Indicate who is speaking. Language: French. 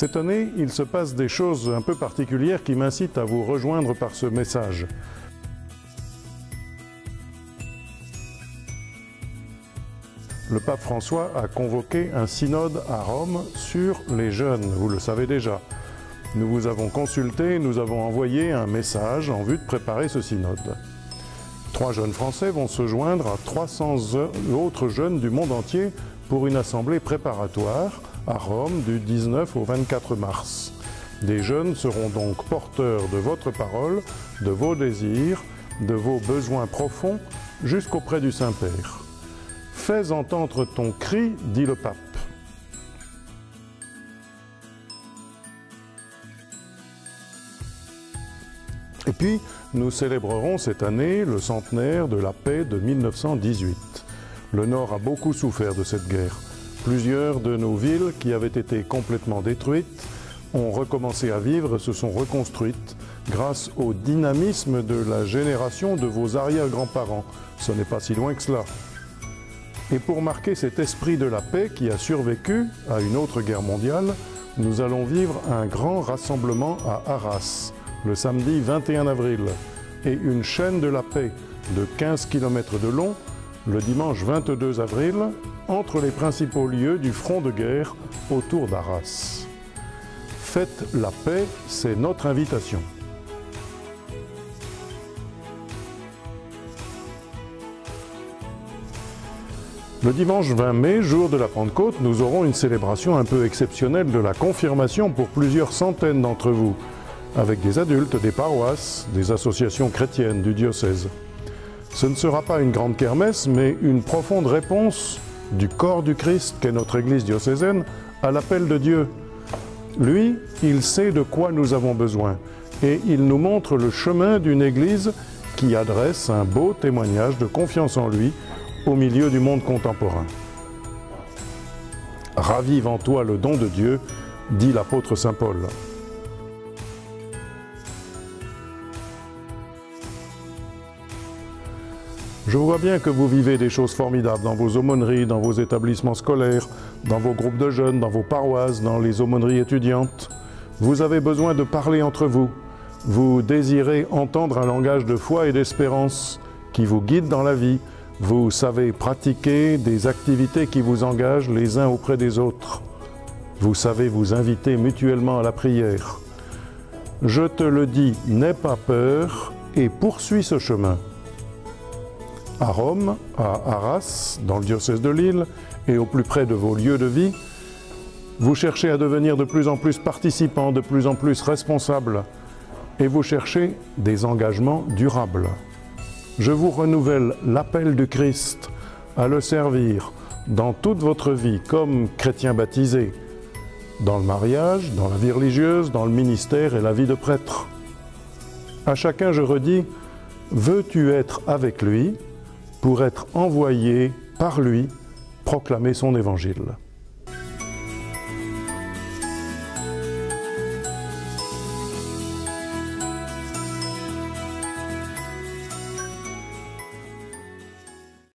Speaker 1: Cette année, il se passe des choses un peu particulières qui m'incitent à vous rejoindre par ce message. Le pape François a convoqué un synode à Rome sur les jeunes, vous le savez déjà. Nous vous avons consulté, nous avons envoyé un message en vue de préparer ce synode. 3 jeunes Français vont se joindre à 300 autres jeunes du monde entier pour une assemblée préparatoire à Rome du 19 au 24 mars. Des jeunes seront donc porteurs de votre parole, de vos désirs, de vos besoins profonds jusqu'auprès du Saint-Père. Fais entendre ton cri, dit le pape. Et puis, nous célébrerons cette année le centenaire de la paix de 1918. Le Nord a beaucoup souffert de cette guerre. Plusieurs de nos villes qui avaient été complètement détruites ont recommencé à vivre, se sont reconstruites grâce au dynamisme de la génération de vos arrière-grands-parents. Ce n'est pas si loin que cela. Et pour marquer cet esprit de la paix qui a survécu à une autre guerre mondiale, nous allons vivre un grand rassemblement à Arras, le samedi 21 avril, et une chaîne de la paix de 15 km de long, le dimanche 22 avril, entre les principaux lieux du front de guerre autour d'Arras. Faites la paix, c'est notre invitation. Le dimanche 20 mai, jour de la Pentecôte, nous aurons une célébration un peu exceptionnelle de la confirmation pour plusieurs centaines d'entre vous, avec des adultes, des paroisses, des associations chrétiennes du diocèse. Ce ne sera pas une grande kermesse, mais une profonde réponse du corps du Christ qu'est notre Église diocésaine à l'appel de Dieu. Lui, il sait de quoi nous avons besoin et il nous montre le chemin d'une Église qui adresse un beau témoignage de confiance en lui au milieu du monde contemporain. Ravive en toi le don de Dieu, dit l'apôtre saint Paul. Je vois bien que vous vivez des choses formidables dans vos aumôneries, dans vos établissements scolaires, dans vos groupes de jeunes, dans vos paroisses, dans les aumôneries étudiantes. Vous avez besoin de parler entre vous. Vous désirez entendre un langage de foi et d'espérance qui vous guide dans la vie. Vous savez pratiquer des activités qui vous engagent les uns auprès des autres. Vous savez vous inviter mutuellement à la prière. Je te le dis, n'aie pas peur et poursuis ce chemin. À Rome, à Arras, dans le diocèse de Lille et au plus près de vos lieux de vie, vous cherchez à devenir de plus en plus participants, de plus en plus responsables et vous cherchez des engagements durables. Je vous renouvelle l'appel du Christ à le servir dans toute votre vie comme chrétien baptisé, dans le mariage, dans la vie religieuse, dans le ministère et la vie de prêtre. À chacun je redis, veux-tu être avec lui pour être envoyé par lui proclamer son évangile.